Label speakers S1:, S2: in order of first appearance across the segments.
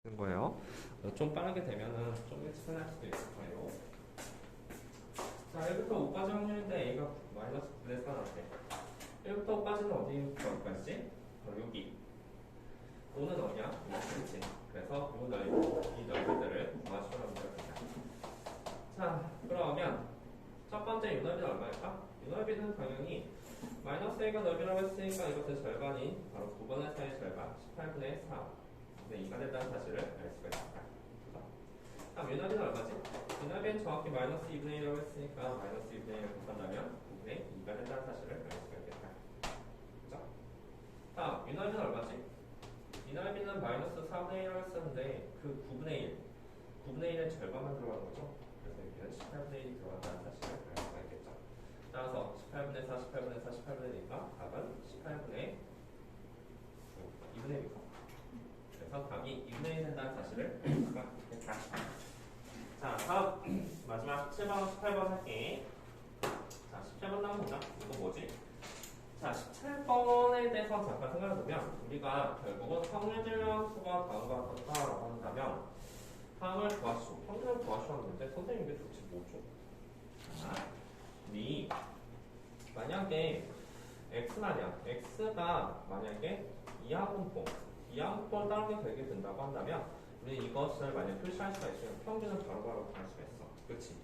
S1: 거예요. 좀 빠르게 되면은 좀 일찍 끝날 수도 있을 거예요. 자, 1부터 5까지 확률인데 A가 마이너스 9분의 4 나왔대. 1부터 5까지는 어디부터 어디까지? 바로 여기. 5는 어디야? 그렇지. 그래서 이 넓이들을 구하시라고 되었습니다. 자, 그러면 첫 번째 유넓이는 얼마일까? 유넓이는 당연히 마이너스 A가 넓이라고 했으니까 이것의 절반이 바로 9분의 4의 절반, 18분의 4. 네, 2가 된다는 사실을 알 수가 있습니다. 다음 유납이는 얼마지? 유납은 정확히 마이너스 2분의 1이라고 했으니까 마이너스 2분의 1을 곱한다면 9분의 2가 된다는 사실을 알 수가 있겠다. 그죠? 다음 유납이는 얼마지? 유납이는 마이너스 4분의 1이라고 했었는데 그 9분의 1의 절반만 들어가는 거죠. 그래서 여기는 18분의 1이 들어간다는 사실을 알 수가 있겠죠. 따라서 18분의 4, 18분의 4, 18분의 1이니까 답은 18분의 2분의 1이고 그래서 답이 2분의 1 된다는 사실을 알 수가 있겠다. 자, 다음 마지막 17번, 18번 할게. 자, 17번 나온 문장 이거 뭐지? 자, 17번에 대해서 잠깐 생각해보면 우리가 결국은 확률 질량수가 다음과 같다라고 한다면 확률 구하시오, 확률을 구하시오 하는데 선생님 이게 도대체 뭐죠? 자, 우리 만약에 x 말이야. x가 만약에 이하분포를 따르게 되게 된다고 한다면 우리 이것을 만약 표시할 수가 있으면 평균은 바로바로 구할 수가 있어. 그치?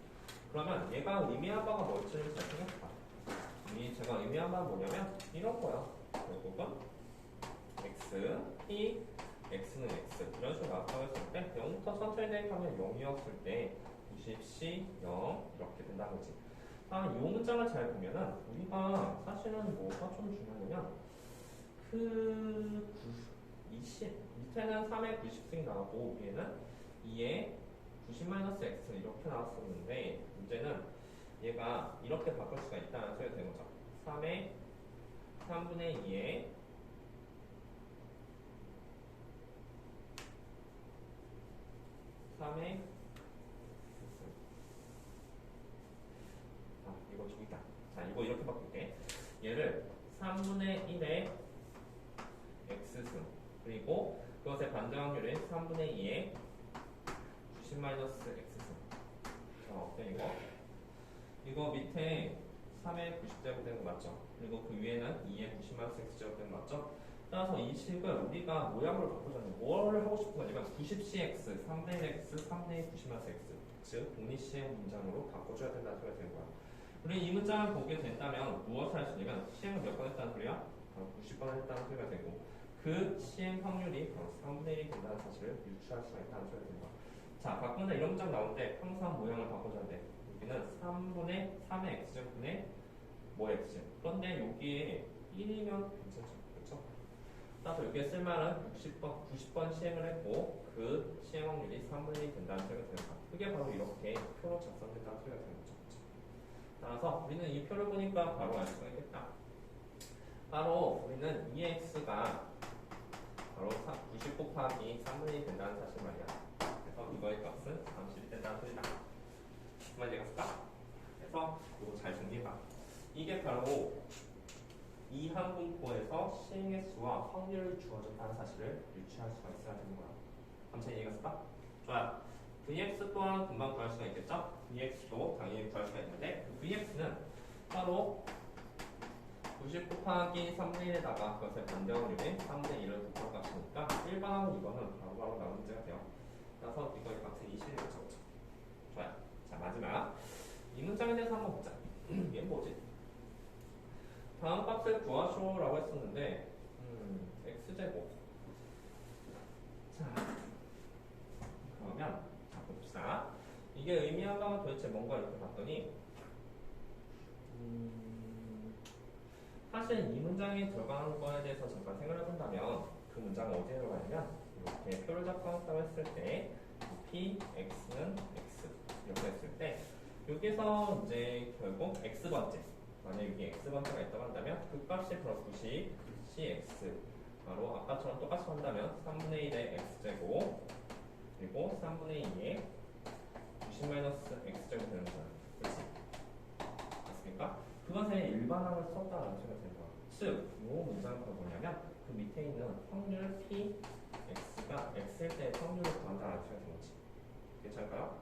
S1: 그러면 얘가 의미한 바가 뭘지를 잘 생각해봐. 제가 의미한 바는 뭐냐면 이런 거야. 결국은 x, p, x는 x 이런 식으로 나타나고 했을 때 0부터 천천히 대입하면 0이었을 때 90C 0 이렇게 된다는 거지. 이 문장을 잘 보면은 우리가 사실은 뭐가 좀 중요하냐면 그 20, 밑에는 3에 90씩 나오고 위에는 2에 90-x 이렇게 나왔었는데 문제는 얘가 이렇게 바꿀 수가 있다는 소리가 되는 거죠. 3에 3분의 2에 3에 이거 저기 있다. 자, 이거 이렇게 바꿀게. 얘를 3분의 1에 x승 그리고 그것의 반대 확률은 3분의 2에 90-x승. 자, 어때 이거? 이거 밑에 3에 90제곱 되는 거 맞죠? 그리고 그 위에는 2에 90-x제곱 되는 거 맞죠? 따라서 이 식을 우리가 모양으로 바꾸자면 뭘 하고 싶은 거냐면 90cx, 3분의 1x, 3분의 2 90-x 즉 독립시행 문장으로 바꿔줘야 된다는 소리가 되는 거야. 우리 이 문장을 보게 된다면 무엇을 할 수 있냐면 시행을 몇 번 했다는 소리야? 바로 90번 했다는 소리가 되고 그 시행 확률이 바로 3분의 1이 된다는 사실을 유추할 수가 있다는 소리가 된다. 자, 바꾼다 이런 문장 나오는데 항상 모양을 바꿔줘야 돼. 여기는 3분의 3의 x제곱분의 뭐 x. 그런데 여기에 1이면 괜찮죠? 그렇죠? 따라서 여기에 쓸 말은 90번 시행을 했고 그 시행 확률이 3분의 1이 된다는 소리가 되는 거야. 그게 바로 이렇게 표로 작성된다는 소리가 되는 거죠. 따라서 우리는 이 표를 보니까 바로 알 수가 있겠다. 바로 우리는 2x가 바로 90 곱하기 3분의 1이 된다는 사실 말이야. 그래서 이거의 값은 30이 된다는 소리다. 정말 이해가 쓸까? 그래서 이거 잘 정리해봐. 이게 바로 이항분포에서 시행의 수와 확률을 주어졌다는 사실을 유추할 수가 있어야 되는 거야. 잠시 이해가 쓸까? 좋아요. Vx 또한 금방 구할 수가 있겠죠? Vx도 당연히 구할 수가 있는데 Vx는 바로 90 곱하기 3분의 1에다가 그것의 반대 확률인 3분의 1을 곱할 값이니까 1번하고 2번은 바로바로 나오는 문제가 돼요. 그래서 이거의 값은 20이 되죠. 좋아요. 자, 마지막 이 문장에 대해서 한번 보자. 얘는 뭐지? 다음 값을 구하쇼라고 했었는데 x제곱. 자, 그러면 자, 봅시다. 이게 의미한 바가 도대체 뭔가 이렇게 봤더니 사실 이 문장에 들어가는 거에 대해서 잠깐 생각을 해본다면 그 문장은 어디에 들어가냐면 이렇게 표를 작성했다고 했을 때 p, x는 x 이렇게 했을 때 여기서 이제 결국 x번째 만약 여기 x번째가 있다고 한다면 그 값이 바로 90cx 바로 아까처럼 똑같이 한다면 3분의 1의 x제곱 그리고 3분의 2의 90-x제곱 되는 거잖아. 그렇지? 맞습니까? 그것에 일반항을 썼다라는 소리가 되는 거야. 즉, 이 문장은 뭐냐면 그 밑에 있는 확률 p, x 있으니까 x일 때 확률을 구한다는 수가 되는 거지. 괜찮을까요?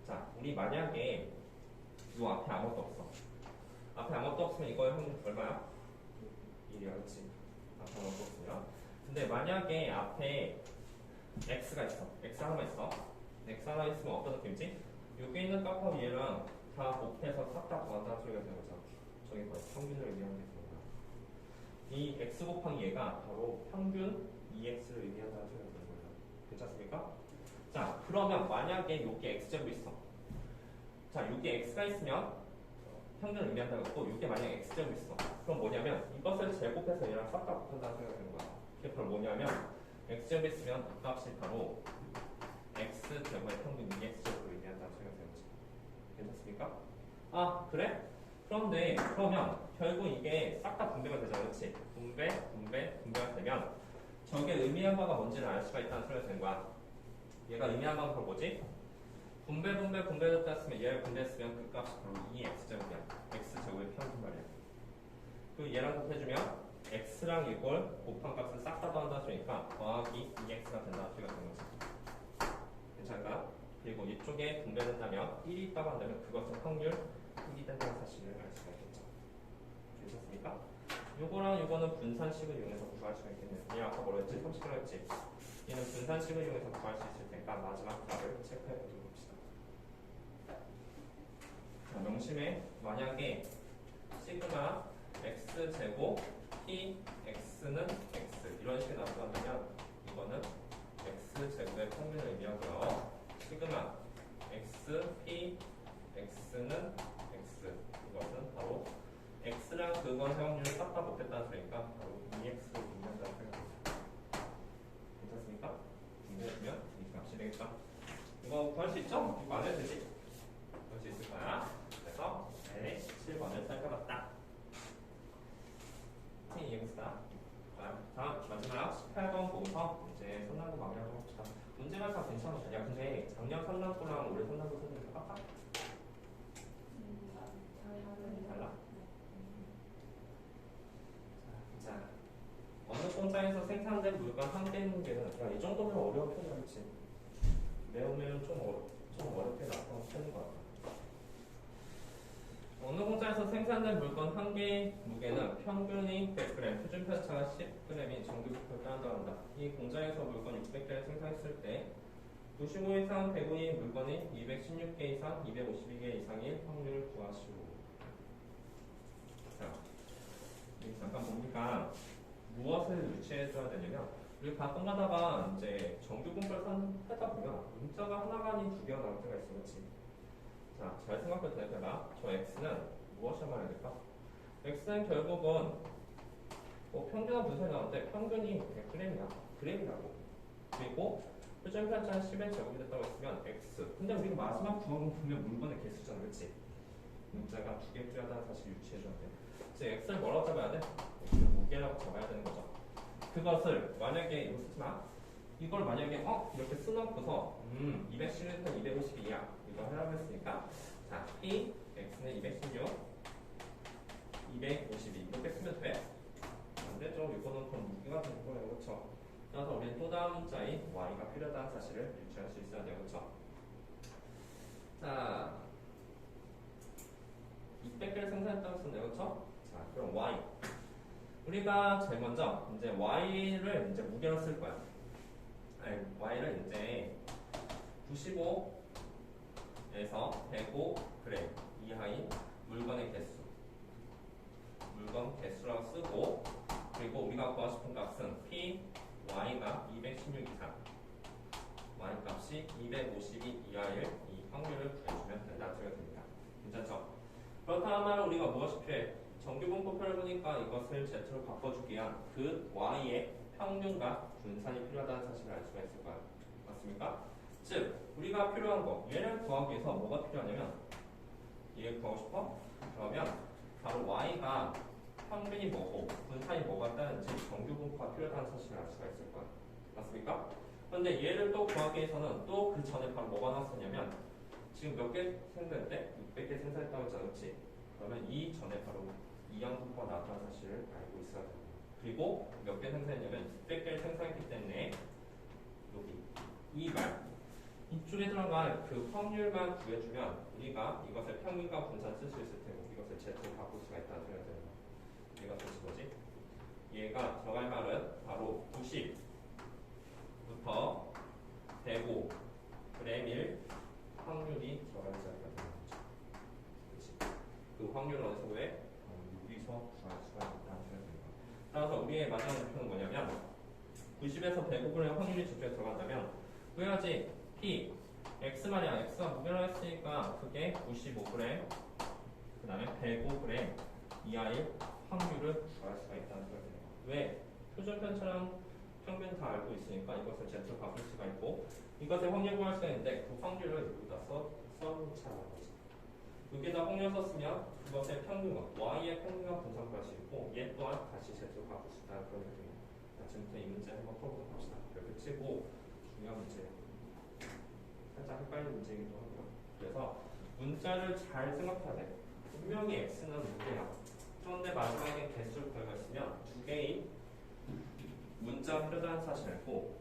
S1: 자, 우리 만약에 요 앞에 아무것도 없어. 앞에 아무것도 없으면 이거의 확률 얼마야? 1이야, 그렇지? 앞에 아무것도 없으면. 근데 만약에 앞에 x가 있어. x 하나만 있어. x 하나 있으면 어떤 느낌이지? 여기 있는 값하고 얘랑 다 곱해서 싹 다 구한다는 소리가 되는 거죠. 저기 거의 평균을 의미하는 게 되는 거야. 이 x 곱하기 얘가 바로 평균 2x를 의미한다는 소리가 되는 거예요. 괜찮습니까? 자, 그러면 만약에 여기 x제곱 있어. 자, 여기 x가 있으면 평균을 의미한다고 했고, 여기 만약에 x제곱 있어. 그럼 뭐냐면 이것을 제곱해서 얘랑 싹 다 곱한다는 소리가 되는 거야. 그게 바로 뭐냐면 x제곱 있으면 그 값이 바로 x제곱의 평균 2x제곱을 의미한다는 소리가 되는 거지. 괜찮습니까? 아, 그래? 그런데 그러면 결국 이게 싹 다 분배가 되잖아, 그렇지? 분배가 되면 저게 의미한 바가 뭔지를 알 수가 있다는 소리가 되는 거야. 얘가 의미한 바가 바로 뭐지? 분배됐다 했으면 얘를 분배했으면 그 값이 바로 2x제곱이야. x제곱의 평균 말이야. 그 얘랑 곱해주면 x랑 이걸 곱한 값을 싹 다 더한다 소리니까 더하기 2x가 된다는 소리가 되는 거지. 괜찮을까? 그리고 이쪽에 분배된다면 1이 있다고 한다면 그것은 확률 1이 된다는 사실을 알 수가 있겠죠. 괜찮습니까? 요거랑 요거는 분산식을 이용해서 구할 수가 있겠네요. 얘 아까 뭐라 했지? 30이라고 했지? 얘는 분산식을 이용해서 구할 수 있을 테니까 마지막 답을 체크해 보도록 합시다. 자, 명심해. 만약에 시그마 x제곱 p x는 x 이런 식의 나타나면 이거는 x제곱의 평균을 의미하고요. 시그마 x p x는 x 이것은 바로 x랑 그건 확률을 싹 다 곱했다는 소리니까 바로 2x를 의미한다는 소리입니다. 괜찮습니까? 분배해주면 이 값이 되겠죠? 이거 구할 수 있죠? 이거 안 해도 되지? 구할 수 있을 거야. 그래서 네, 7번을 살펴봤다. 이해했다. 다음 마지막 18번 보고서 이제 선남도 마무리하도록 합시다. 문제가 다 괜찮아. 야, 근데 작년 선남도랑 올해 선남도 선생님 똑같아? 달라? 자, 어느 공장에서 생산된 물건 한 개 문제는 야, 이 정도면 어려운 편이야, 그렇지? 매우면 좀 어렵게 나타나는 편인 것 같아. 어느 공장에서 생산된 물건 한 개의 무게는 평균이 100g, 표준 편차가 10g인 정규부표를 따른다고 한다. 이 공장에서 물건 600개를 생산했을 때 95 이상 105의 물건이 216개 이상 252개 이상일 확률을 구하시오. 자, 여기 잠깐 보니까 무엇을 유추해줘야 되냐면 우리 가끔 가다가 이제 정규 분포를 하다 보면 문자가 하나가 아닌 두 개가 나올 때가 있어, 그렇지? 자, 잘 생각해 보니까 저 x는 무엇을 말해야 될까? x는 결국은 평균과 분산이 나오는데 평균이 100g이야. g이라고. 그리고 표준 편차는 10의 제곱이 됐다고 했으면 x. 근데 우리가 마지막 구한 건 분명 물건의 개수잖아, 그렇지? 문자가 두 개 필요하다는 사실 유추해줘야 돼. 이제 x를 뭐라고 잡아야 돼? x를 무게라고 잡아야 되는 거죠. 그것을 만약에 이거 쓰지 마. 이걸 만약에 이렇게 써놓고서 211에서 252야 이거 하라고 했으니까 자 p x는 216 252 이렇게 쓰면 돼? 안 되죠. 이거는 그럼 무게가 되는 거예요, 그렇죠? 그래서 우리는 또 다음 문자인 y가 필요하다는 사실을 유추할 수 있어야 돼요, 그렇죠? 자 200개를 생산했다고 했었네요, 그렇죠? 자 그럼 y 우리가 제일 먼저 이제 y를 이제 무게로 쓸 거야. 아니, y를 이제 95에서 105g 이하인 물건의 개수, 물건 개수라고 쓰고, 그리고 우리가 구하고 싶은 값은 p y가 216 이상, y 값이 252 이하일 이 확률을 구해주면 된다는 소리가 됩니다. 괜찮죠? 그렇다면 우리가 무엇이 필요해? 정규 분포표를 보니까 이것을 z로 바꿔주기 위한 그 y의 평균과 분산이 필요하다는 사실을 알 수가 있을 거야. 맞습니까? 즉, 우리가 필요한 거, 얘를 구하기 위해서 뭐가 필요하냐면, 얘를 구하고 싶어? 그러면 바로 y가 평균이 뭐고 분산이 뭐가 따른지 정규 분포가 필요하다는 사실을 알 수가 있을 거야. 맞습니까? 그런데 얘를 또 구하기 위해서는 또 그 전에 바로 뭐가 나왔었냐면, 지금 몇 개 생산했대? 600개 생산했다고 했잖아, 그렇지? 그러면 이 전에 바로 이항 분포가 나왔다는 사실을 알고 있어야 됩니다. 그리고 몇 개 생산했냐면 600개를 생산했기 때문에 여기 이 말 이쪽에 들어갈 그 확률만 구해주면 우리가 이것을 평균과 분산 쓸 수 있을 테고 이것을 Z로 바꿀 수가 있다는 소리가 되는 거야. 얘가 도대체 뭐지? 얘가 들어갈 말은 바로 90부터 105g일 확률이 들어갈 자리가 되는 거죠. 그치? 그 확률은 어디서 구해? 여기서 구할 수가 있다는 소리가 되는 거야. 따라서 우리의 마지막 목표는 뭐냐면 90에서 105g의 확률이 저쪽에 들어간다면 구해야지 P X 말이야. X가 무게로 했으니까 그게 95g 그 다음에 105g 이하의 확률을 구할 수가 있다는 소리가 되는 거야. 왜? 표준편처럼 평균 다 알고 있으니까 이것을 Z로 바꿀 수가 있고 이것의 확률 구할 수가 있는데 그 확률을 여기다 써놓자는 거지. 여기다 확률 썼으면 그것의 평균과 Y의 평균과 분산 구할 수 있고 얘 또한 다시 Z로 바꿀 수 있다는 그런 느낌이야. 지금부터 이 문제 한번 풀어보도록 합시다. 이렇게 치고 중요한 문제 살짝 헷갈리는 문제이기도 하고요. 그래서 문자를 잘 생각해야 돼. 분명히 X는 무게야. 그런데 마지막에 개수를 구해봤으면 두 개의 문자가 필요하다는 사실을 알고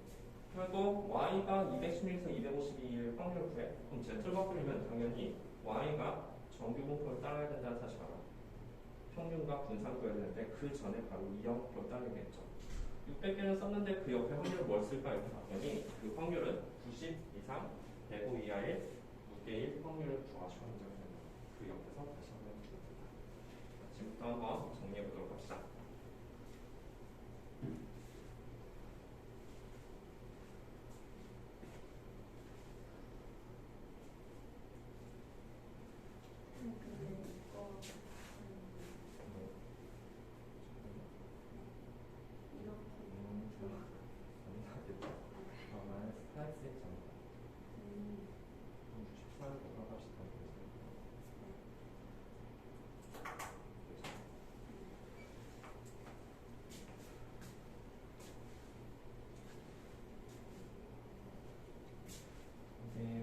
S1: 그리고 Y가 216에서 252일 확률을 구해. 그럼 Z를 바꾸려면 당연히 Y가 정규 분포를 따라야 된다는 사실 알아. 평균과 분산 구해야 되는데 그 전에 바로 이 형태로 따르겠죠. 600개를 썼는데 그 옆에 확률을 뭘 쓸까 이렇게 봤더니 그 확률은 90 이상 105 이하의 무게일 확률을 구하시면 된다. 그 옆에서 다시 한번 줍니다. 지금부터 한번 정리해 보도록 합시다.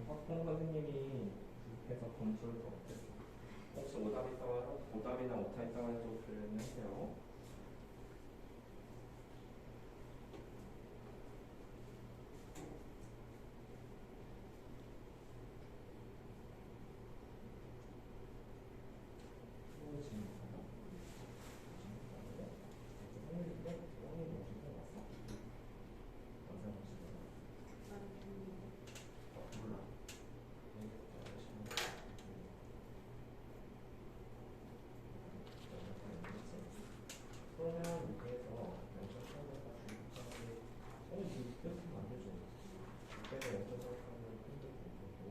S1: 학생 선생님이 해서 검수를 더 못했어. 혹시 오답이나 오타 있다고 해도 표현을 해주세요. 그러면 여기에서 영점 사업에다 중립점을 이렇게 안 되죠. 이때는 영점 사업하면 힘들 거고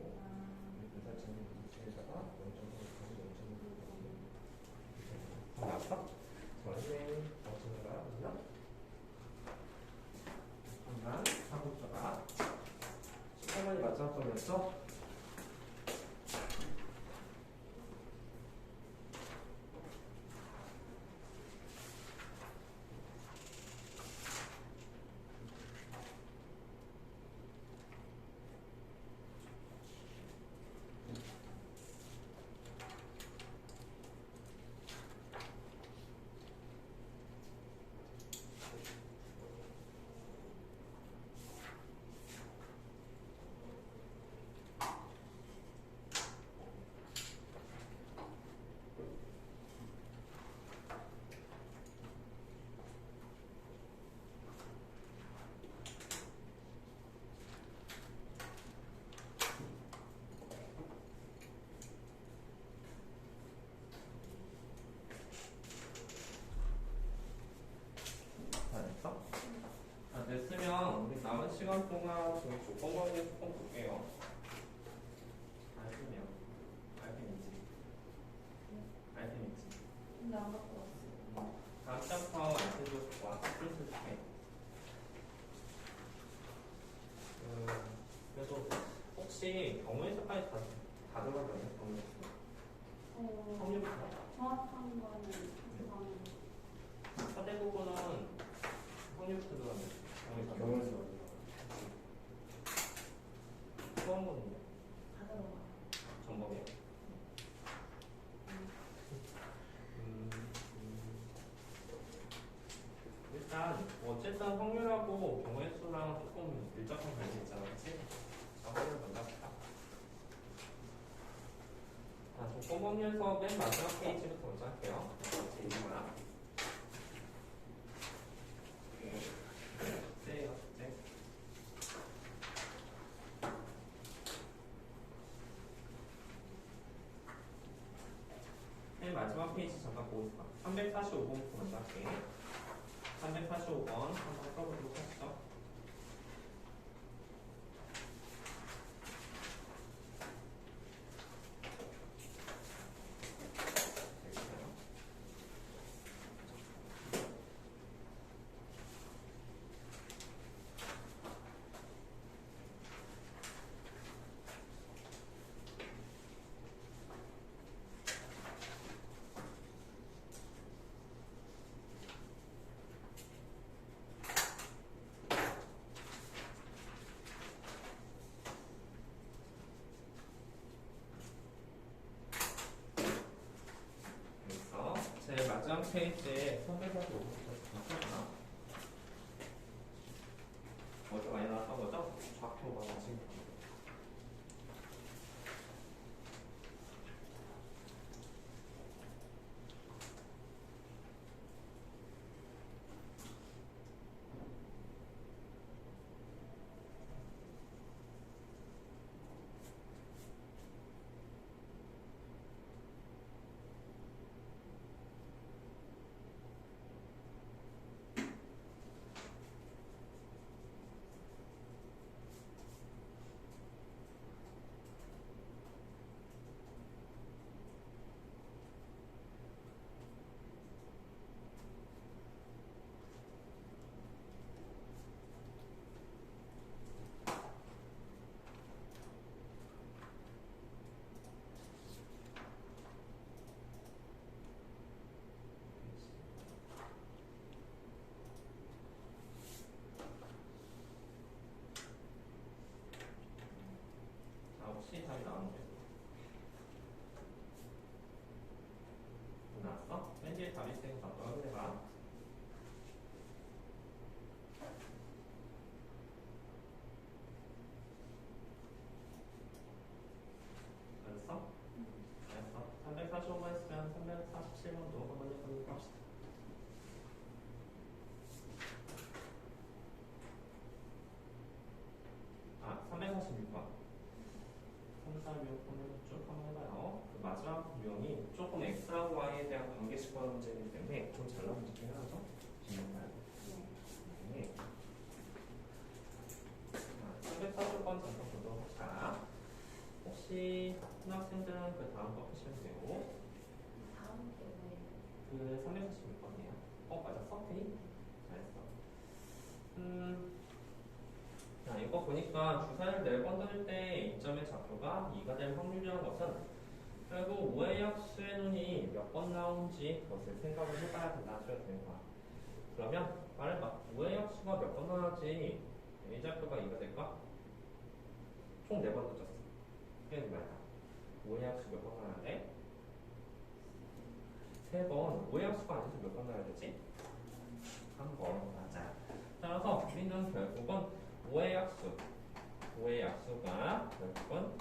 S1: 분산점을 이체에다가 영점 사업하면 0.1 나왔어? 저희는 어쩌다가 뭐냐? 잠깐만 하고 있다가 18번이 마지막 점이었죠? 됐으면 우리 남은 시간 동안 저희 조건 관계 조금 볼게요. 알겠네요. 알겠지.
S2: 근데 안 갖고 왔어.
S1: 다음 챕터 알겠죠? 와, 쓸게. 그래도 혹시 경우에서까지 다 들어가려면 경우에서 성립부터
S2: 정확한 거는
S1: 사대 부분은 성립부터 들어가면
S3: 경우에서
S1: 처음 보는데
S2: 다 들어가.
S1: 정범이요. 일단 어쨌든 확률하고 경우의 수랑 조금 밀접한 관계 있잖아, 그치? 자, 확률 먼저 합시다. 자, 조건 법률에서 맨 마지막 페이지부터 먼저 할게요. 제 이거야. 숙제예요, 숙제. 맨 마지막 페이지 잠깐 보고 있어. 345번부터 먼저 할게. 345번 한번 써보도록 하시죠. 됐어요. 됐어. 제 마지막 페이지에 345번부터 바꿨나? 어제 많이 나왔던 거죠? 좌표가 지금. 자, 혹시 답이 나오는 거 나왔어? 맨 뒤에 답이 있으니까 답도 확인해봐. 알았어? 알았어. 345번 했으면 347번도 한번 해보도록 합시다. 아, 346번. 346 보면 쭉 한번 해봐요. 그 마지막 유형이 조금 x하고 y에 대한 관계식과 문제이기 때문에 좀 잘 나온 문제긴 하죠? 정말. 네. 340번 잠깐 보도록 합시다. 혹시 학생들은 그 다음 거 하시면 되고,
S2: 다음 게 뭐예요?
S1: 그 346번이에요. 맞았어? 테이? 잘했어. 자, 이거 보니까 주사를 4번 넣을 때 이점의 좌표가 2가 될 확률이라는 것은 결국 우의 약수의 눈이 몇 번 나온지 그것을 생각을 해봐야 된다 하셔야 되는 거야. 그러면 말해봐. 우의 약수가 몇 번 나와야지 이 좌표가 2가 될까? 총 4번 넣었어. 그게 말이야. 우의 약수 몇 번 나와야 돼? 3번. 우의 약수가 아니어서 몇 번 나와야 되지? 3번. 맞아. 따라서 우리는 결국은 우의 약수가 결국은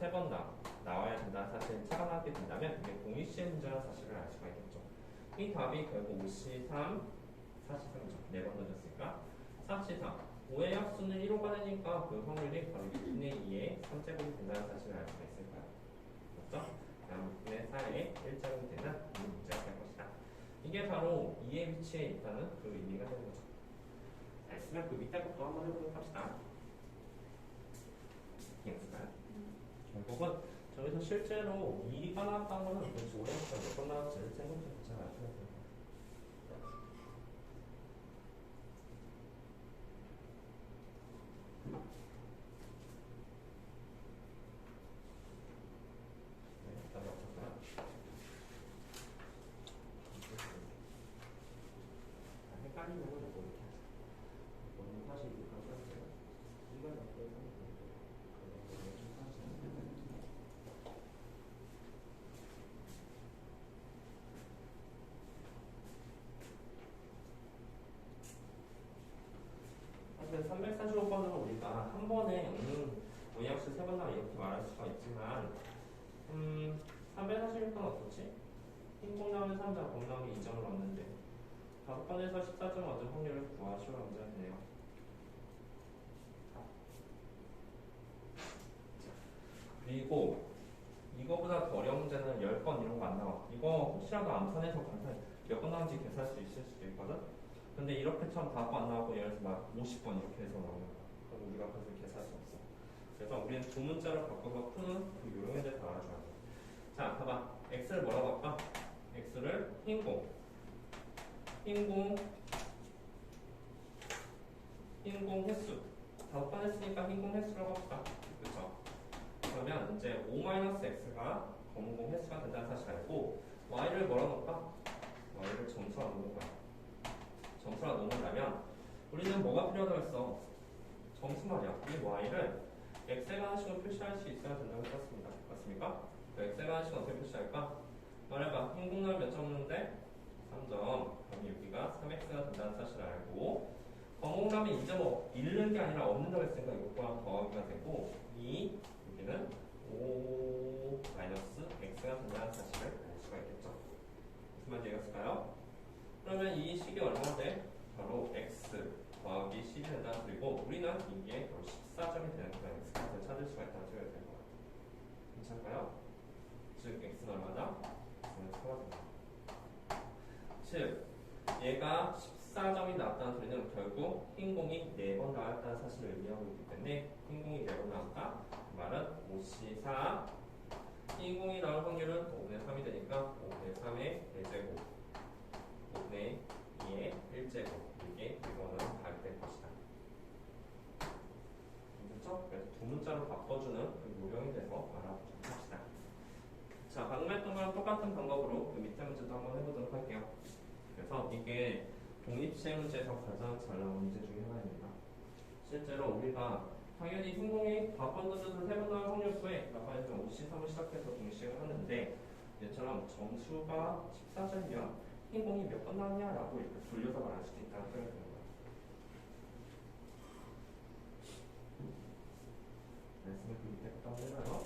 S1: 3번 나와야 된다 사실 착안하게 된다면 이게 공익시의 문제라는 사실을 알 수가 있겠죠. 이 답이 결국 53, 43이죠. 4번 넣어줬으니까 43. 5의 약수는 1호가 되니까 그 확률이 바로 6분의 2의 3제곱이 된다는 사실을 알 수가 있을 거야. 맞죠? 다음 6분의 4의 1제곱이 되는 이 문제가 될 것이다. 이게 바로 2의 위치에 있다는 그 의미가 되는 거죠. 자, 있으면 그 밑에 것도 한번 해보도록 합시다. 결국은 저기서 실제로 2가 나왔다는 거는 도대체 5의 약수가 몇 번 나왔지를 생각해서 잘 아셔야 돼요. 헷갈리면 이거 이렇게 하자. 이거는 사실 이거 가져왔어요. 이건 어때요? y 역시 세 번 나오면 이렇게 말할 수가 있지만 346번 어떻지? 흰공 나오면 3점, 공 나오면 2점을 얻는데 5번에서 14점 얻은 확률을 구하시오 문제가 되네요. 그리고 이거보다 더 어려운 문제는 10번 이런 거 안 나와. 이거 혹시라도 암산해서 간단히 몇 번 나오는지 계산할 수 있을 수도 있거든? 근데 이렇게처럼 답안 나오고 예를 들어서 막 50번 이렇게 해서 나오는 거야. 그럼 우리가 그것을 계산할 수 없어. 그래서 우리는 두 문자로 바꿔서 푸는 그 요령에 대해서 알아줘야 돼. 자, 봐봐. x를 뭐라고 할까? x를 흰공 횟수 5번 했으니까 흰공 횟수라고 합시다. 그쵸? 그러면 이제 5-x가 검은공 횟수가 된다는 사실 알고 y를 뭐라 놓을까? y를 점수라 놓는 거야. 점수라 놓는다면 우리는 뭐가 필요하다고 했어? 점수 말이야. 이 y를 x에 관한식으로 표시할 수 있어야 된다고 했었습니다. 맞습니까? 그 x에 관한식은 어떻게 표시할까? 말해봐. 흰공날 몇 점 넣는데? 3점. 그럼 여기가 3x가 된다는 사실을 알고 검은공라면 2.5 잃는 게 아니라 얻는다고 했으니까 이것과 더하기가 되고 여기는 5-x가 된다는 사실을 알 수가 있겠죠. 무슨 말인지 이해갔을까요? 그러면 이 식이 얼마인데? 바로 x 더하기 10이 된다는 소리고 우리는 이게 바로 14점이 되는 거야. x값을 찾을 수가 있다는 소리가 되는 거야. 괜찮을까요? 즉 x는 얼마다? x는 4가 된다. 즉 얘가 14점이 나왔다는 소리는 결국 흰공이 4번 나왔다는 사실을 의미하고 있기 때문에 흰공이 4번 나왔다. 그 말은 5C4 흰공이 나올 확률은 5분의 3이 되니까 5분의 3의 4제곱 5분의 2의 1제곱 이게 이거는 답이 될 것이다. 그렇죠? 그래서 두 문자로 바꿔주는 그 요령에 대해서 알아보도록 합시다. 자, 방금 했던 거랑 똑같은 방법으로 그 밑에 문제도 한번 해보도록 할게요. 그래서 이게 독립시행 문제에서 가장 잘 나오는 문제 중에 하나입니다. 실제로 우리가 당연히 흰공이 5번 던져서 3번 나올 확률 구해 라고 해서 53을 시작해서 독립시행을 하는데 얘처럼 점수가 14점이면 흰공이 몇 번 나왔냐라고 이렇게 돌려서 말할 수도 있다는 생각이 드는 거예요. 말씀을 그 밑에부터 한번 해봐요.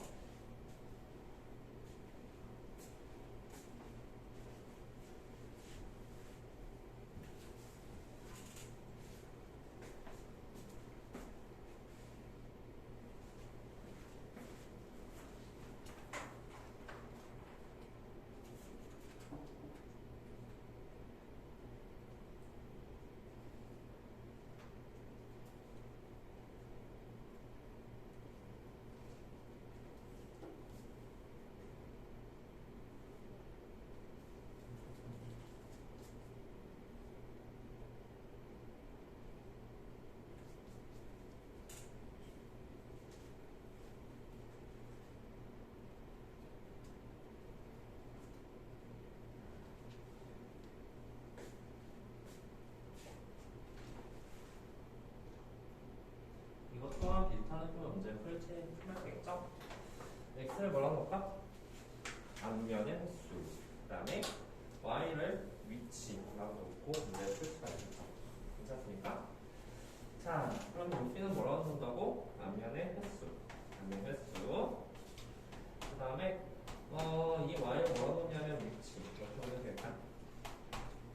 S1: 이것 또한 비슷한 느낌의 문제 풀면 되겠죠? x를 뭐라고 놓을까? 앞면의 횟수 그 다음에 y를 위치라고 놓고 문제를 풀 수가 있겠죠. 괜찮습니까? 자, 그럼 여기는 뭐라고 놓는다고? 앞면의 횟수 그 다음에 이 y를 뭐라고 놓냐면 위치 이렇게 보면 되겠다.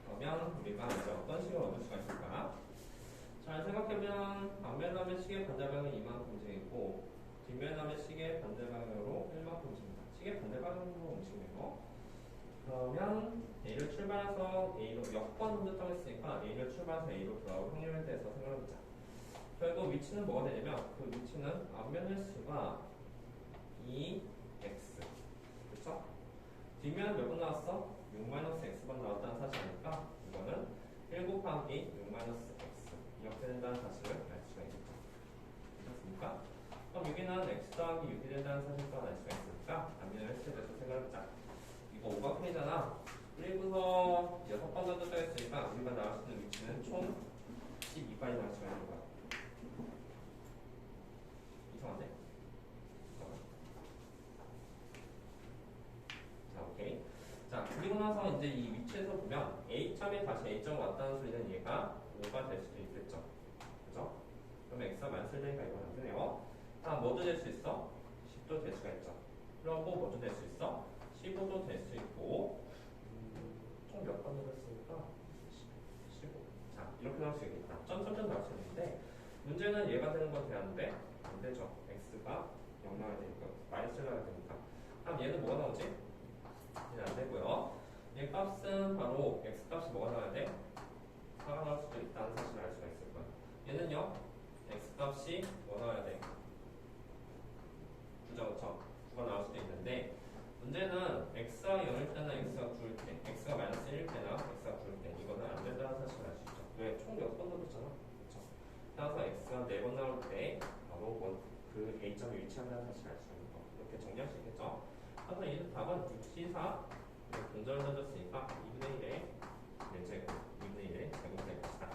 S1: 그러면 우리가 이제 어떤 식으로 얻을 수가 있을까? 잘 생각해보면 앞면 하면 시계 반대 방향 이만큼 움직이고 뒷면 하면 시계 반대 방향으로 1만큼 움직인다. 시계 반대 방향으로 움직이네요. 그러면 A를 출발해서 A로 몇 번 던졌다고 했으니까 A를 출발해서 A로 돌아올 확률에 대해서 생각해보자. 결국 위치는 뭐가 되냐면 그 위치는 앞면 횟수가 2x 그렇죠? 뒷면 몇 번 나왔어? 6-x번 나왔다는 사실이니까 이거는 1 곱하기 6-x 이렇게 된다는 사실을 알 수가 있겠죠. 괜찮습니까? 그럼 여기는 x 더하기 6이 된다는 사실을 또 알 수가 있으니까 앞면을 횟수에 대해서 생각해보자. 이거 오각형이잖아. 그리고서 6번 던졌다 했으니까 우리가 나올 수 있는 위치는 총 12까지 나올 수가 있는 거야. 이상한데? 자, 오케이. 자, 그리고 나서 이제 이 위치에서 보면 A점에 다시 A점 왔다는 소리는 얘가 5가 될 수도 있겠죠. 그죠? 그럼 X가 만슬되니까 이건 안 되네요. 자, 뭐든 될 수 있어? 10도 될 수가 있죠. 그리고 뭐도 될 수 있어? 15도 될 수 있고 총 몇 번 들었으니까 15. 자, 이렇게 나올 수 있겠다. 점점점 나올 수 있는데 문제는 얘가 되는 건 돼야 하는데 안 되죠. x가 0 나와야 되니까 마이너스 나와야 되니까. 그럼 얘는 뭐가 나오지? 얘는 안 되고요. 얘 값은 바로 x 값이 뭐가 나와야 돼? 4가 나올 수도 있다는 사실을 알 수가 있을 거야. 얘는요, x 값이 뭐 나와야 돼? 9점 9가 나올 수도 있는데 문제는 x가 0일 때나 x가 9일 때, x가 마이너스 1일 때나 x가 9일 때 이거는 안 된다는 사실을 알 수 있죠. 왜? 총 6번 넣었잖아. 그렇죠? 따라서 x가 4번 나올 때 바로 그 a점에 위치한다는 사실을 알 수 있는 거. 이렇게 정리할 수 있겠죠? 그래서 얘는 답은 6C4 분절을 던졌으니까 2분의 1에 4제곱, 2분의 1에 제곱될 것이다.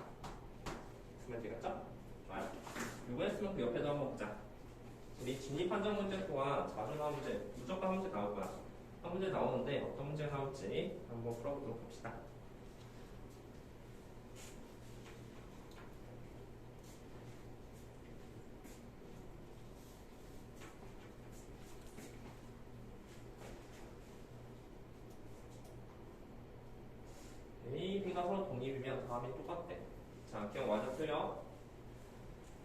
S1: 쓰면 되겠죠? 좋아요. 이거 했으면 그 옆에도 한번 보자. 우리 진입 판정 문제 또한 자주 나오는 문제, 무조건 한 문제 나올 거야. 한 문제 나오는데 어떤 문제 나올지 한번 풀어보도록 합시다. A, B가 서로 독립이면 다음이 똑같대. 자, 기억 맞아 틀려?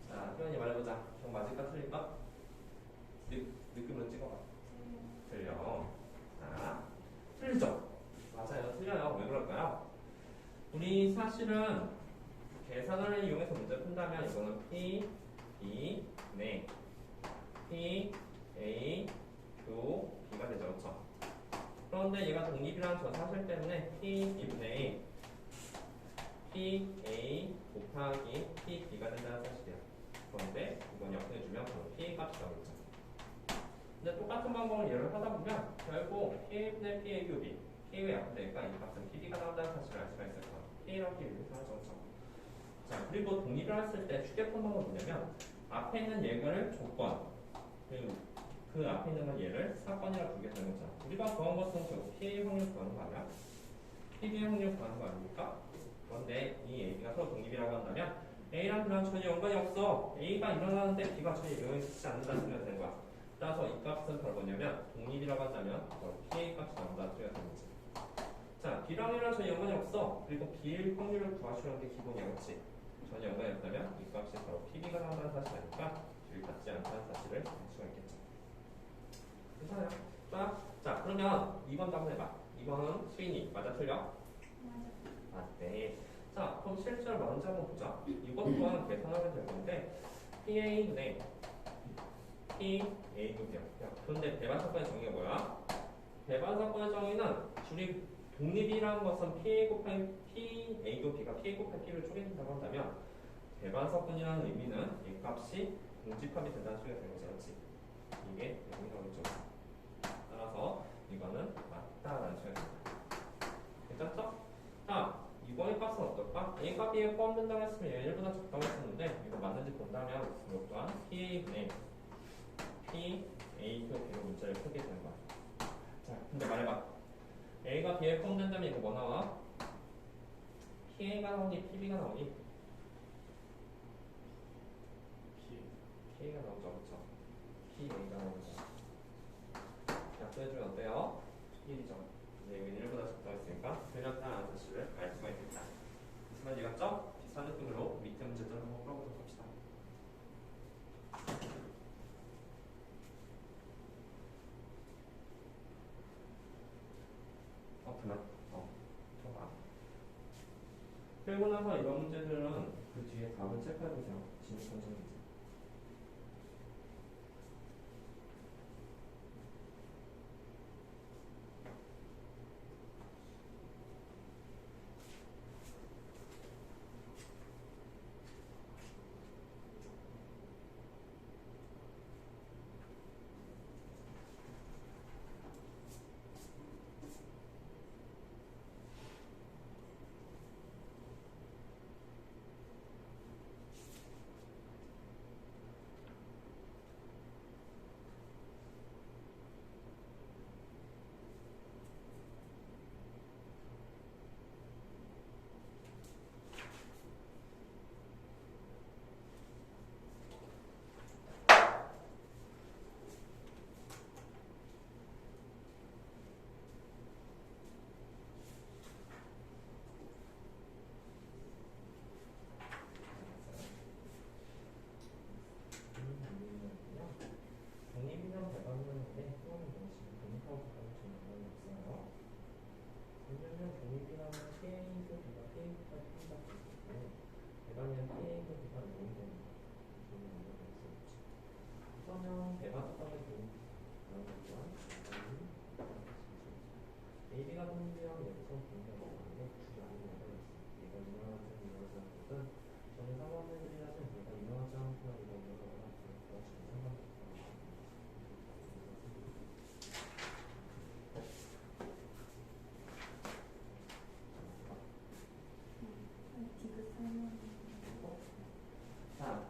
S1: 자, 표현이 말해보자. 기억 맞을까 틀릴까? 느낌으로 찍어봐. 틀려. 자, 틀리죠? 맞아요. 틀려요. 왜 그럴까요? 우리 사실은 계산을 이용해서 문제 푼다면 이거는 P, B, 네. P, A, Q, B가 되죠. 그렇죠? 그런데 얘가 독립이라는 저 사실 때문에 P, B분의 P, A 곱하기 P, B가 된다는 사실이야. 그런데 이건 옆에 주면 바로 P 값이 나오겠죠. 근데 똑같은 방법을 예를 하다 보면 결국 P분의 P의 교비, P가 약분되니까 이 값은 PB가 나온다는 사실을 알 수가 있을 거야. P랑 P를 사라져. 자, 그리고 독립을 했을 때 추계푼 방법은 뭐냐면 앞에 있는 얘를 조건, 그리고 그 앞에 있는 건 얘를 사건이라고 두게 되는 거잖아. 우리가 구한 것은 결국 P의 확률 구하는 거 아니야? PB의 확률 구하는 거 아닙니까? 그런데 이 A가 서로 독립이라고 한다면 A랑 B랑 전혀 연관이 없어. A가 일어나는데 B가 전혀 영향을 끼치지 않는다는 소리가 되는 거야. 따라서 이 값은 바로 뭐냐면 독립이라고 한다면 바로 P의 값이 나온다는 소리가 되는 거지. 자, B랑 A랑 전혀 연관이 없어. 그리고 B의 확률을 구하시는 게 기본이야. 그렇지? 전혀 연관이 없다면 이 값이 바로 PB가 나온다는 사실이니까 주의 받지 않다는 사실을 알 수가 있겠죠. 괜찮아요? 자, 그러면 2번도 한번 해봐. 2번은 수인이 맞아 틀려? 맞네. 자, 그럼 실제로 먼저 한번 보자. 이것 또한 계산하면 될 건데 PA분의 PA급이야. 그런데 배반 사건의 정의가 뭐야? 배반 사건의 정의는 줄이 독립이라는 것은 PA 곱하기 PA급 B가 PA 곱하기 P를 쪼개진다고 한다면 배반 사건이라는 의미는 이 값이 공집합이 된다는 소리가 되는 거지. 그렇지? 이게 의미가 오죠. 따라서 이거는 맞다라는 소리가 됩니다. 괜찮죠? 자, 이거의 값은 어떨까? A가 B에 포함된다고 했으면 얘 1보다 적다고 했었는데 이거 맞는지 본다면 이것 또한 PA분의 PA B로 문자를 풀게 되는 거야. 자, 근데 말해봐. A가 B에 포함된다면 이거 뭐 나와? PA가 나오니 PB가 나오니? P가 나오죠. 그렇죠? PA가 나오죠. 약속해주면 어때요? 1이죠. 네, 여기 1보다 적다고 했으니까 틀렸다는 사실을 알 수가 있겠다. 무슨 말인지 갔죠? 비슷한 느낌으로 밑에 문제들 한번 풀어보도록 합시다. 그만. 들어봐. 그리고 나서 이런 문제들은 그 뒤에 답을 체크해보세요. 진입 판정 문제. 대마다는 AB가 동일이랑 여기서 동일한 거거든요. 둘이 아닌 거가 있어. 얘가 유명하지 유명하지 않거든. 저는 상관들이라서 얘가 유명하지 않거나 이거 유명하거나 그거 지금 상관없어. 자,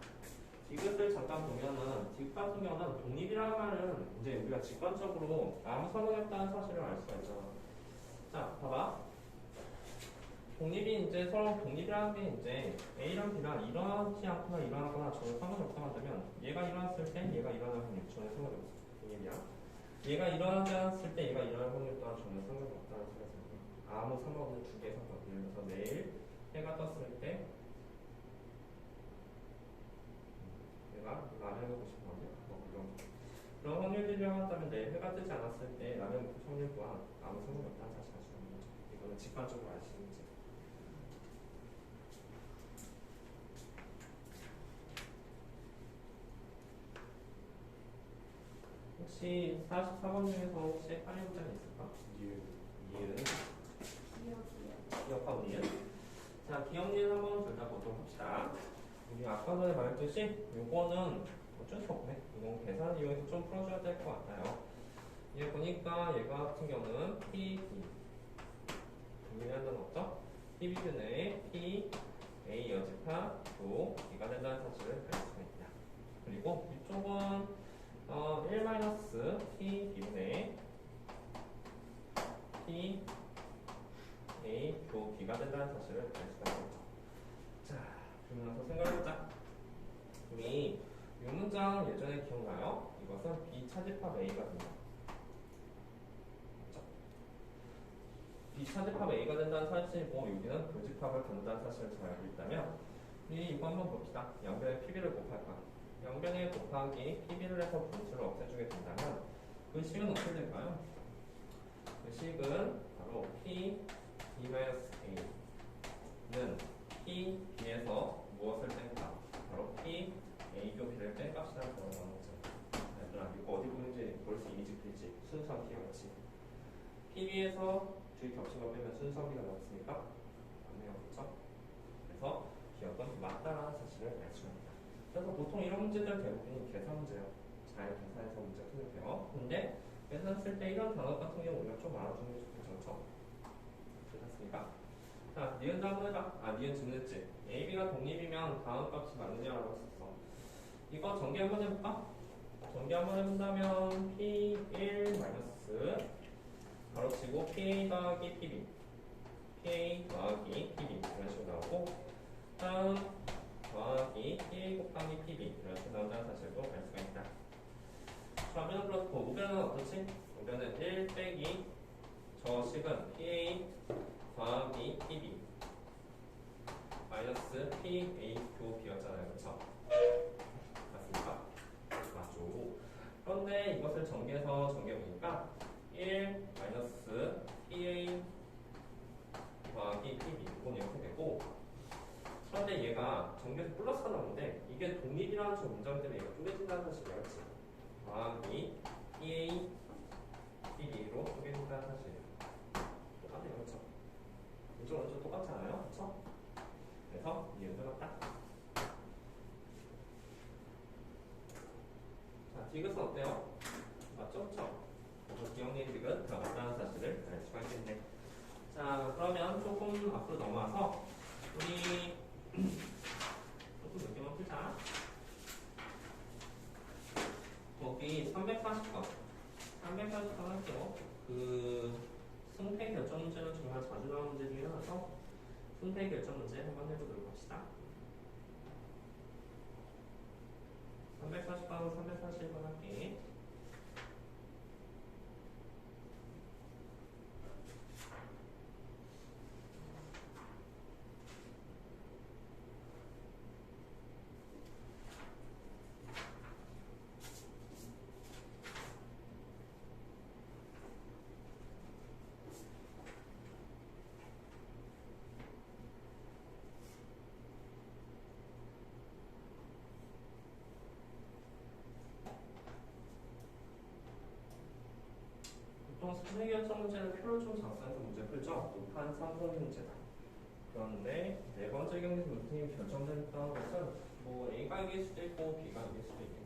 S1: 디귿을 잠깐 보면은 디귿 같은 경우는 독립이라는 말은 이제 우리가 직관적으로 아무 상관없다는 사실을 알 수가 있잖아. 자, 봐봐. 독립이 이제 서로 독립이라는 게 이제 A랑 B랑 일어나지 않거나 일어나거나 전혀 상관이 없다고 한다면 얘가 일어났을 때 얘가 일어날 확률 전혀 상관이 없어. 독립이야. 얘가 일어나지 않았을 때 얘가 일어날 확률 또한 전혀 상관이 없다는 소리가 있습니다. 아무 상관없는 두 개의 상관. 예를 들어서 내일 해가 떴을 때 내가 라면 먹고 싶어하냐? 그런 확률들이라고 한다면 내일 해가 뜨지 않았을 때 라면 먹을 확률 또한 아무 상관이 없다는 사실 알 수 있는 거죠. 이거는 직관적으로 알 수 있는 문제. 혹시 44번 중에서 혹시 헷갈린 문제가 있을까? 이은 기억하고 이은. 자, 기억 니은 한번 둘 다 보도록 합시다. 우리 아까 전에 말했듯이 요거는 어쩔 수 없네. 이건 계산 이용해서 좀 풀어줘야 될 것 같아요. 얘 보니까 얘가 같은 경우는 PB 분명한 건 없죠? PB분의 P A 여집합 도 B가 된다는 사실을 알 수가 있다. 그리고 이쪽은 1 P B분의 P A 도 B가 된다는 사실을 알 수가 있겠죠. 자, 그러면서 생각해보자. 우리 이 문장 예전에 기억나요? 이것은 B 차집합 A가 된다. 그렇죠? B 차집합 A가 된다는 사실이고 여기는 교집합을 갖는다는 사실을 잘 알고 있다면 우리 이거 한번 봅시다. 양변에 PB를 곱할 거야. 양변에 곱하기 PB를 해서 분수를 없애주게 된다면 그 식은 어떻게 될까요? 그 식은 바로 P B-A는 P B에서 무엇을 뺀다? 바로 P A교 B를 뺀 값이라는 거로 나오는 거죠. 얘들아 이거 어디 보는지 벌써 이미지 그리지? 순수함비가 같이 PB에서 둘이 겹친 거 빼면 순수함비가 나왔으니까 맞네요. 그렇죠? 그래서 기억은 맞다라는 사실을 알 수가 있다. 그래서 보통 이런 문제들 대부분이 계산 문제예요. 잘 계산해서 문제 풀면 돼요. 근데 계산했을 때 이런 단어 같은 경우 우리가 좀 알아두는 게 좋겠죠. 그렇죠? 괜찮습니까? 자, 니은 한번 해봐. 니은 질문했지. AB가 독립이면 다음 값이 맞느냐라고 했었어. 이거 전개 한번 해볼까? 전개 한번 해본다면 P1 마이너스 가로치고 PA 더하기 PB PA 더하기 PB 이런 식으로 나오고 다음 더하기 PA 곱하기 PB 이런 식으로 나온다는 사실도 알 수가 있다. 좌변은 그렇고 우변은 어떻지? 우변은 1 빼기 저 식은 PA 더하기 PB 마이너스 PA 교 B였잖아요. 그쵸? 맞습니까? 맞죠. 그런데 이것을 전개해서 전개해보니까 1 마이너스 PA 더하기 PB 이건 이렇게 되고 그런데 얘가 전개해서 플러스가 나오는데 이게 독립이라는 저 문장 때문에 얘가 쪼개진다는 사실을 알지? 더하기 PA PB로 쪼개진다는 사실이에요. 똑같아요. 그렇죠? 이쪽은 완전 똑같지 않아요? 그렇죠? 그래서 이해가 맞다. 자, 디귿은 어때요? 맞죠? 그렇죠? 그래서 기억니은 디귿 다 맞다는 사실을 알 수가 있겠네. 자, 그러면 조금 앞으로 넘어와서 우리 조금 몇 개만 풀자. 거기 340번 340번 할게요. 그 승패 결정 문제는 정말 자주 나오는 문제 중에 하나서 승패 결정 문제 한번 해보도록 합시다. 340번은 341번 할게. 보통 수능 결정 문제는 표를 좀 작성해서 문제 풀죠. 높은 3분의 문제다. 그런데 네 번째 경기에서 루틴이 결정된다는 것은 뭐 A가 이길 수도 있고 B가 이길 수도 있겠죠.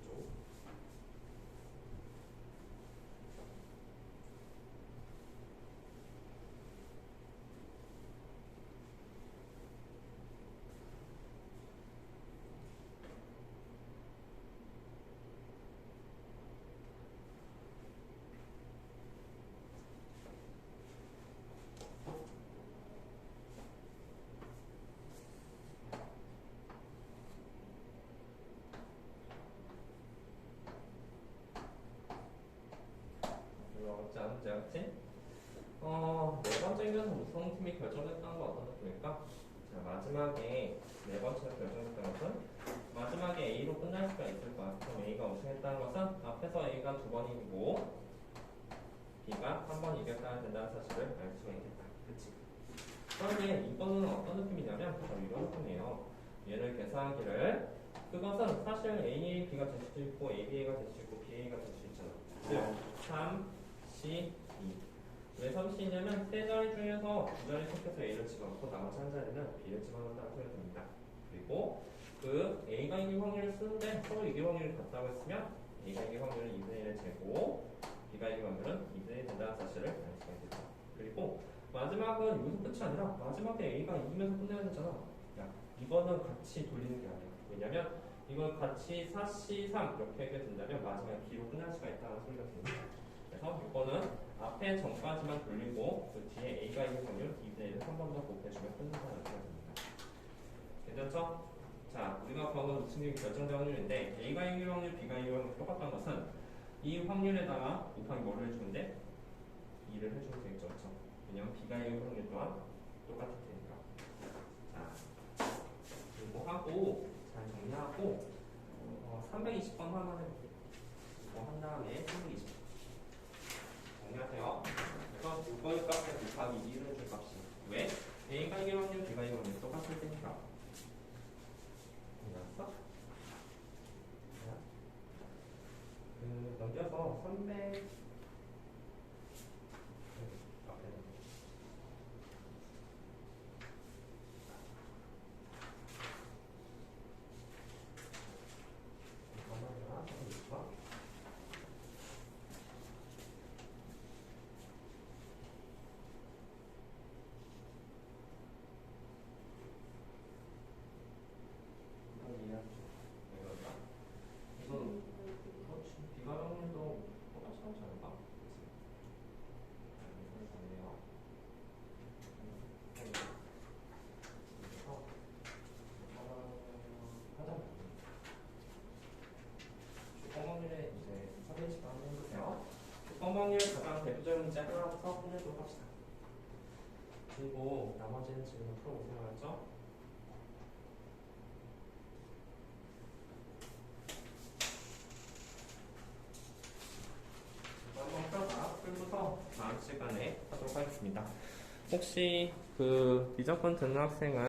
S1: 어렵지 않지? 네 번째 경기에서 우승팀이 결정됐다는 건 어떤 느낌일까? 자, 마지막에 네 번째가 결정됐다는 것은 마지막에 A로 끝날 수가 있을 거야. 그럼 A가 우승했다는 것은 앞에서 A가 두 번 이기고 B가 한 번 이겼다야 된다는 사실을 알 수가 있겠다. 그치? 그런데 이거는 어떤 느낌이냐면 바로 이런 느낌이에요. 얘를 계산하기를 그것은 사실 A, B가 될 수도 있고 A, B가 될 수 있고 B, A가 될 수 있잖아. 즉 3, C, 2. 왜 3C냐면 세 자리 중에서 두 자리 택해서 A를 집어넣고 나머지 한 자리는 B를 집어넣는다는 소리가 됩니다. 그리고 그 A가 이길 확률을 쓰는데 서로 이길 확률이 같다고 했으면 A가 이길 확률은 2분의 1의 제곱, B가 이길 확률은 2분의 1 된다는 사실을 알 수가 있겠다. 그리고 마지막은 여기서 끝이 아니라 마지막에 A가 이기면서 끝내야 되잖아. 야, 이거는 같이 돌리는 게 아니야. 왜냐면 이걸 같이 4C3 이렇게 하게 된다면 마지막에 B로 끝날 수가 있다는 소리가 됩니다. 그래서 이거는 앞에 전까지만 돌리고 그 뒤에 A가 이길 확률 2분의 1을 한 번 더 곱해주면 끝난다는 소리가 됩니다. 괜찮죠? 자, 우리가 구한 우측이 결정된 확률인데 A가 이길 확률, B가 이길 확률 똑같다는 것은 이 확률에다가 곱하기 뭐를 해주는데 2를 해주면 되겠죠. 그렇죠? 왜냐면 B가 이길 확률 또한 똑같을 테니까. 자, 이거 하고 잘 정리하고 320번 하나만 해볼게요. 이거 한 다음에 320번 정리하세요. 그래서 6번의 값에 곱하기 2를 해줄 값이 왜? A가 이길 확률, B가 이길 확률 똑같을 테니까. 이해했어? 넘겨서 300 비가령도 똑같이 하지 않을까? 주권방률에 이제 400씩 한번 해보세요. 주권방률 가장 대표적인 문제 하나부터 끝내도록 합시다. 그리고 나머지는 지금 풀어보세요. 알았죠? 한번 풀어봐. 풀고서 다음 시간에 하도록 하겠습니다. 혹시 그 미적분 듣는 학생은